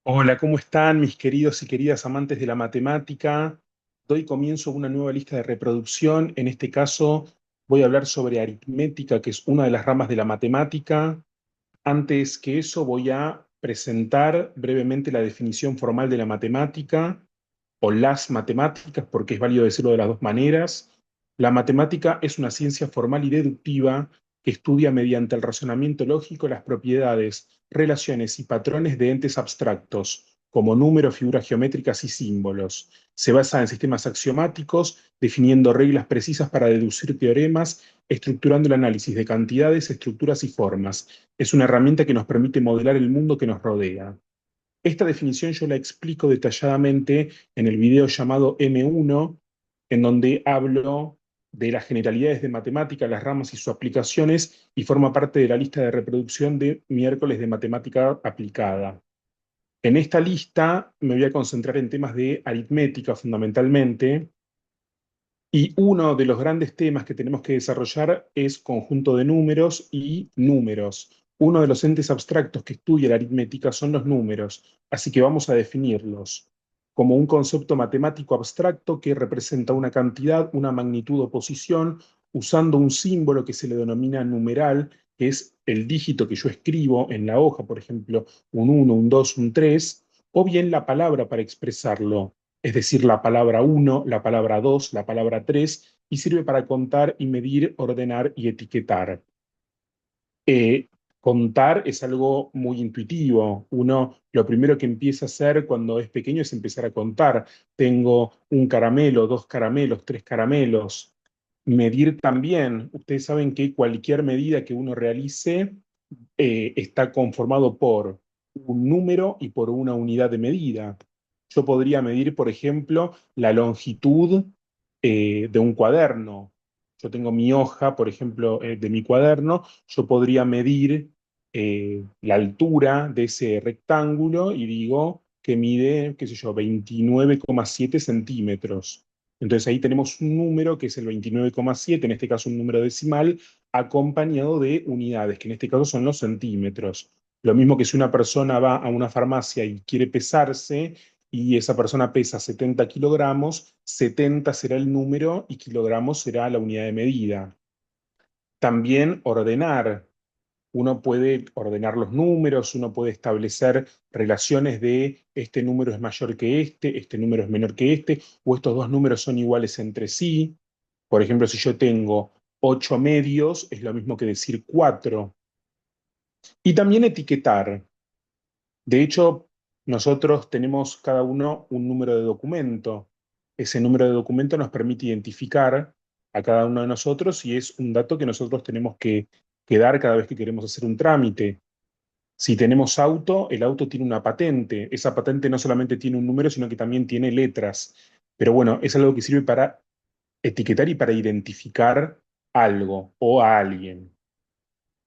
Hola, ¿cómo están mis queridos y queridas amantes de la matemática? Doy comienzo a una nueva lista de reproducción. En este caso voy a hablar sobre aritmética, que es una de las ramas de la matemática. Antes que eso voy a presentar brevemente la definición formal de la matemática o las matemáticas, porque es válido decirlo de las dos maneras. La matemática es una ciencia formal y deductiva que estudia mediante el razonamiento lógico las propiedades, relaciones y patrones de entes abstractos, como números, figuras geométricas y símbolos. Se basa en sistemas axiomáticos, definiendo reglas precisas para deducir teoremas, estructurando el análisis de cantidades, estructuras y formas. Es una herramienta que nos permite modelar el mundo que nos rodea. Esta definición yo la explico detalladamente en el video llamado M1, en donde hablo de las generalidades de matemática, las ramas y sus aplicaciones, y forma parte de la lista de reproducción de miércoles de matemática aplicada. En esta lista me voy a concentrar en temas de aritmética fundamentalmente, y uno de los grandes temas que tenemos que desarrollar es conjunto de números y números. Uno de los entes abstractos que estudia la aritmética son los números, así que vamos a definirlos como un concepto matemático abstracto que representa una cantidad, una magnitud o posición, usando un símbolo que se le denomina numeral, que es el dígito que yo escribo en la hoja, por ejemplo, un uno, un 2, un 3, o bien la palabra para expresarlo, es decir, la palabra uno, la palabra 2, la palabra 3, y sirve para contar y medir, ordenar y etiquetar. Eh, Contar es algo muy intuitivo. Uno lo primero que empieza a hacer cuando es pequeño es empezar a contar. Tengo un caramelo, dos caramelos, tres caramelos. Medir también. Ustedes saben que cualquier medida que uno realice está conformado por un número y por una unidad de medida. Yo podría medir, por ejemplo, la longitud de un cuaderno. Yo tengo mi hoja, por ejemplo, de mi cuaderno, yo podría medir la altura de ese rectángulo y digo que mide, qué sé yo, 29,7 centímetros. Entonces ahí tenemos un número que es el 29,7, en este caso un número decimal, acompañado de unidades, que en este caso son los centímetros. Lo mismo que si una persona va a una farmacia y quiere pesarse y esa persona pesa 70 kilogramos, 70 será el número y kilogramos será la unidad de medida. También ordenar. Uno puede ordenar los números, uno puede establecer relaciones de este número es mayor que este número es menor que este, o estos dos números son iguales entre sí. Por ejemplo, si yo tengo 8 medios, es lo mismo que decir 4. Y también etiquetar. De hecho, nosotros tenemos cada uno un número de documento. Ese número de documento nos permite identificar a cada uno de nosotros y es un dato que nosotros tenemos que dar cada vez que queremos hacer un trámite. Si tenemos auto, el auto tiene una patente. Esa patente no solamente tiene un número, sino que también tiene letras. Pero bueno, es algo que sirve para etiquetar y para identificar algo o a alguien.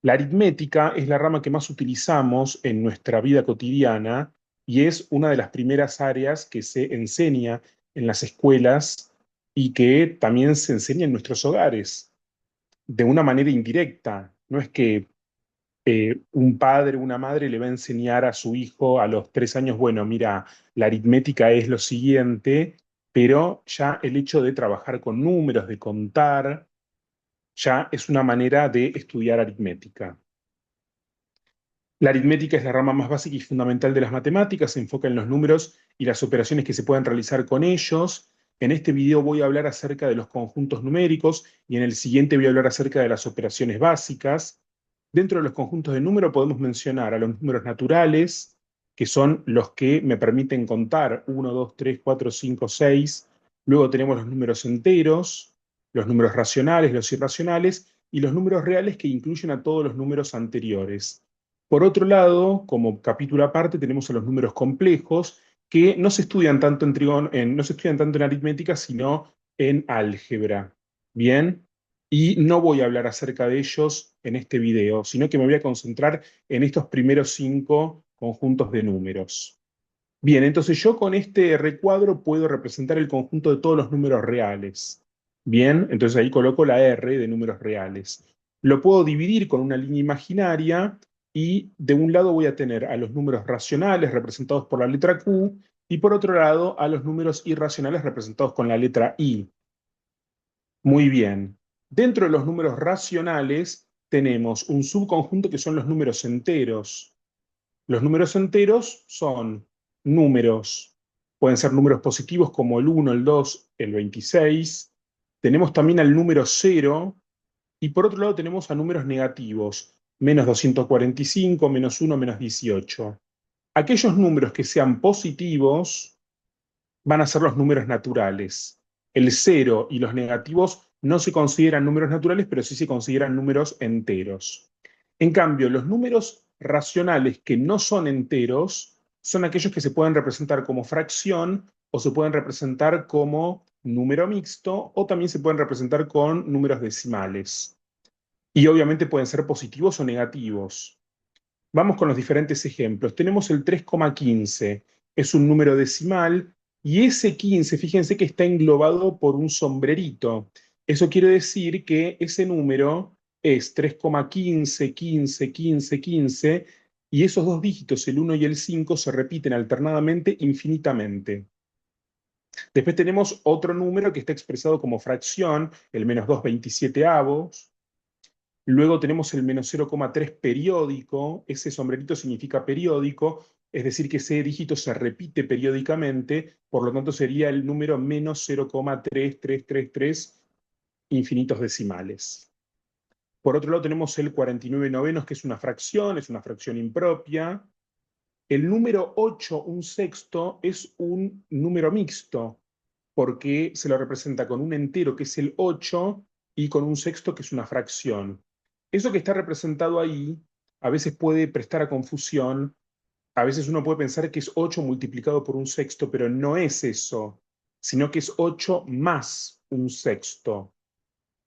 La aritmética es la rama que más utilizamos en nuestra vida cotidiana y es una de las primeras áreas que se enseña en las escuelas y que también se enseña en nuestros hogares de una manera indirecta. No es que un padre o una madre le va a enseñar a su hijo a los 3 años, bueno, mira, la aritmética es lo siguiente, pero ya el hecho de trabajar con números, de contar, ya es una manera de estudiar aritmética. La aritmética es la rama más básica y fundamental de las matemáticas, se enfoca en los números y las operaciones que se pueden realizar con ellos. En este video voy a hablar acerca de los conjuntos numéricos y en el siguiente voy a hablar acerca de las operaciones básicas. Dentro de los conjuntos de número podemos mencionar a los números naturales, que son los que me permiten contar 1, 2, 3, 4, 5, 6. Luego tenemos los números enteros, los números racionales, los irracionales y los números reales que incluyen a todos los números anteriores. Por otro lado, como capítulo aparte, tenemos a los números complejos que no se estudian tanto no se estudian tanto en aritmética, sino en álgebra. Bien, y no voy a hablar acerca de ellos en este video, sino que me voy a concentrar en estos primeros 5 conjuntos de números. Bien, entonces yo con este recuadro puedo representar el conjunto de todos los números reales. Bien, entonces ahí coloco la R de números reales. Lo puedo dividir con una línea imaginaria y de un lado voy a tener a los números racionales representados por la letra Q, y por otro lado a los números irracionales representados con la letra I. Muy bien. Dentro de los números racionales tenemos un subconjunto que son los números enteros. Los números enteros son números, pueden ser números positivos como el 1, el 2, el 26. Tenemos también al número 0 y por otro lado tenemos a números negativos, menos 245, menos 1, menos 18. Aquellos números que sean positivos van a ser los números naturales. El 0 y los negativos no se consideran números naturales, pero sí se consideran números enteros. En cambio, los números racionales que no son enteros son aquellos que se pueden representar como fracción o se pueden representar como número mixto o también se pueden representar con números decimales. Y obviamente pueden ser positivos o negativos. Vamos con los diferentes ejemplos. Tenemos el 3,15, es un número decimal, y ese 15, fíjense que está englobado por un sombrerito. Eso quiere decir que ese número es 3,15, 15, 15, 15, y esos dos dígitos, el 1 y el 5, se repiten alternadamente infinitamente. Después tenemos otro número que está expresado como fracción, el menos 2,27. Luego tenemos el menos 0,3 periódico, ese sombrerito significa periódico, es decir, que ese dígito se repite periódicamente, por lo tanto sería el número menos 0,3333 infinitos decimales. Por otro lado tenemos el 49 novenos, que es una fracción impropia. El número 8, un sexto, es un número mixto, porque se lo representa con un entero que es el 8 y con un sexto que es una fracción. Eso que está representado ahí a veces puede prestar a confusión, a veces uno puede pensar que es 8 multiplicado por un sexto, pero no es eso, sino que es 8 más un sexto.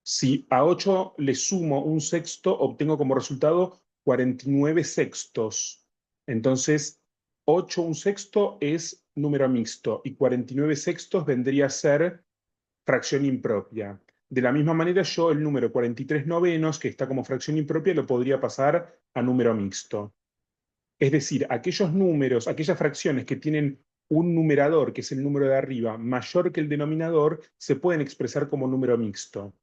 Si a 8 le sumo un sexto, obtengo como resultado 49 sextos. Entonces, 8 un sexto es número mixto y 49 sextos vendría a ser fracción impropia. De la misma manera, yo el número 43 novenos, que está como fracción impropia, lo podría pasar a número mixto. Es decir, aquellos números, aquellas fracciones que tienen un numerador, que es el número de arriba, mayor que el denominador, se pueden expresar como número mixto.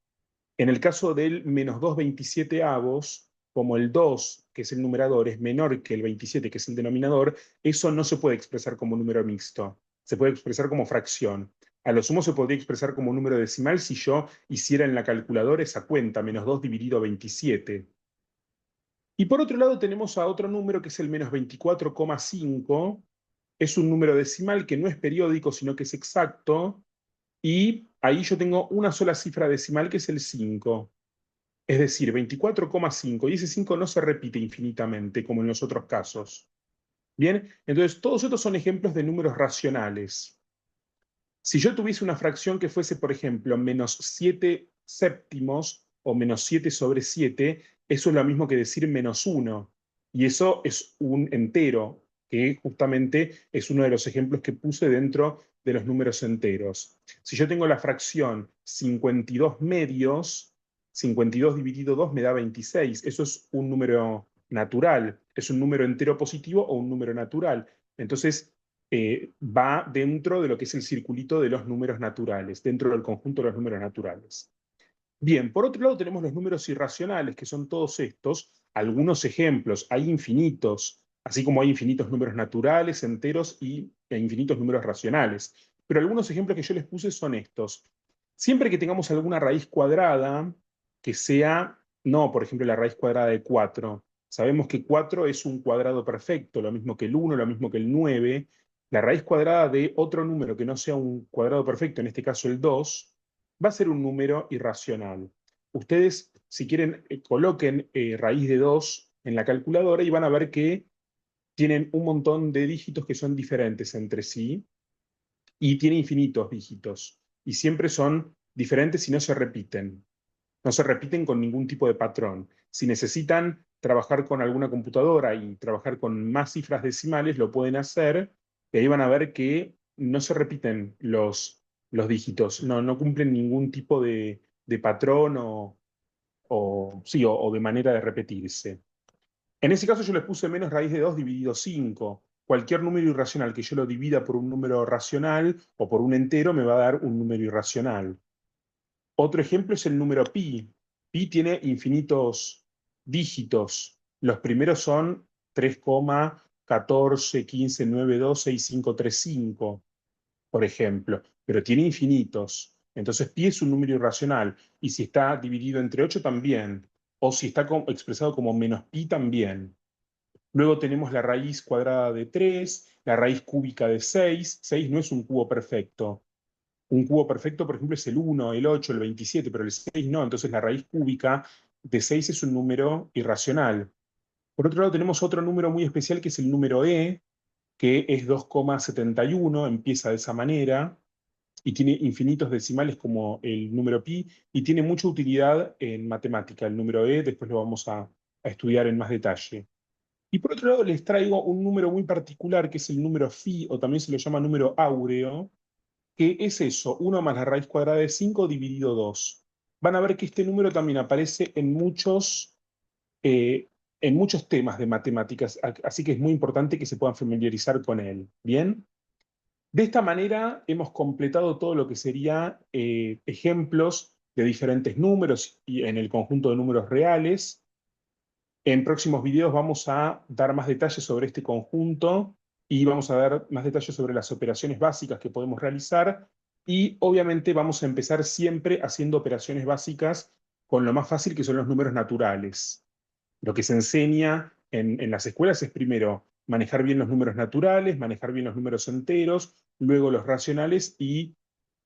En el caso del menos 2,27, como el 2, que es el numerador, es menor que el 27, que es el denominador, eso no se puede expresar como número mixto. Se puede expresar como fracción. A lo sumo se podría expresar como número decimal si yo hiciera en la calculadora esa cuenta, menos 2 dividido 27. Y por otro lado tenemos a otro número que es el menos 24,5. Es un número decimal que no es periódico, sino que es exacto. Y ahí yo tengo una sola cifra decimal que es el 5. Es decir, 24,5, y ese 5 no se repite infinitamente como en los otros casos. Bien, entonces todos estos son ejemplos de números racionales. Si yo tuviese una fracción que fuese, por ejemplo, menos 7 séptimos o menos 7 sobre 7, eso es lo mismo que decir menos 1. Y eso es un entero, que justamente es uno de los ejemplos que puse dentro de los números enteros. Si yo tengo la fracción 52 medios, 52 dividido 2 me da 26. Eso es un número natural. Es un número entero positivo o un número natural. Entonces, va dentro de lo que es el circulito de los números naturales, dentro del conjunto de los números naturales. Bien, por otro lado tenemos los números irracionales, que son todos estos, algunos ejemplos, hay infinitos, así como hay infinitos números naturales, enteros e infinitos números racionales. Pero algunos ejemplos que yo les puse son estos. Siempre que tengamos alguna raíz cuadrada que sea, no, por ejemplo, la raíz cuadrada de 4. Sabemos que 4 es un cuadrado perfecto, lo mismo que el 1, lo mismo que el 9. La raíz cuadrada de otro número que no sea un cuadrado perfecto, en este caso el 2, va a ser un número irracional. Ustedes, si quieren, coloquen raíz de 2 en la calculadora y van a ver que tienen un montón de dígitos que son diferentes entre sí y tiene infinitos dígitos. Y siempre son diferentes y no se repiten. No se repiten con ningún tipo de patrón. Si necesitan trabajar con alguna computadora y trabajar con más cifras decimales, lo pueden hacer, y ahí van a ver que no se repiten los dígitos, no cumplen ningún tipo de patrón sí, o de manera de repetirse. En ese caso yo les puse menos raíz de 2 dividido 5. Cualquier número irracional que yo lo divida por un número racional o por un entero me va a dar un número irracional. Otro ejemplo es el número pi. Pi tiene infinitos dígitos. Los primeros son 3,14, 15, 9, 2, 6, 5, 3, 5, por ejemplo, pero tiene infinitos. Entonces pi es un número irracional. Y si está dividido entre 8 también. O si está expresado como menos pi también. Luego tenemos la raíz cuadrada de 3, la raíz cúbica de 6. 6 no es un cubo perfecto. Un cubo perfecto, por ejemplo, es el 1, el 8, el 27, pero el 6 no. Entonces la raíz cúbica de 6 es un número irracional. Por otro lado, tenemos otro número muy especial que es el número e, que es 2,71, empieza de esa manera y tiene infinitos decimales como el número pi y tiene mucha utilidad en matemática. El número e, después lo vamos a estudiar en más detalle. Y por otro lado, les traigo un número muy particular que es el número phi, o también se lo llama número áureo, que es eso, 1 más la raíz cuadrada de 5 dividido 2. Van a ver que este número también aparece eh, en muchos temas de matemáticas, así que es muy importante que se puedan familiarizar con él. ¿Bien? De esta manera hemos completado todo lo que sería ejemplos de diferentes números y en el conjunto de números reales. En próximos videos vamos a dar más detalles sobre este conjunto y vamos a dar más detalles sobre las operaciones básicas que podemos realizar y obviamente vamos a empezar siempre haciendo operaciones básicas con lo más fácil que son los números naturales. Lo que se enseña en las escuelas es primero manejar bien los números naturales, manejar bien los números enteros, luego los racionales y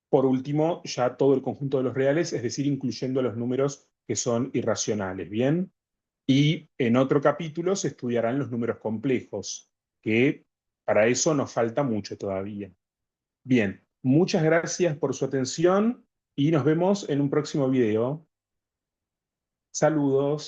por último ya todo el conjunto de los reales, es decir, incluyendo los números que son irracionales. ¿Bien? Y en otro capítulo se estudiarán los números complejos, que para eso nos falta mucho todavía. Bien, muchas gracias por su atención y nos vemos en un próximo video. Saludos.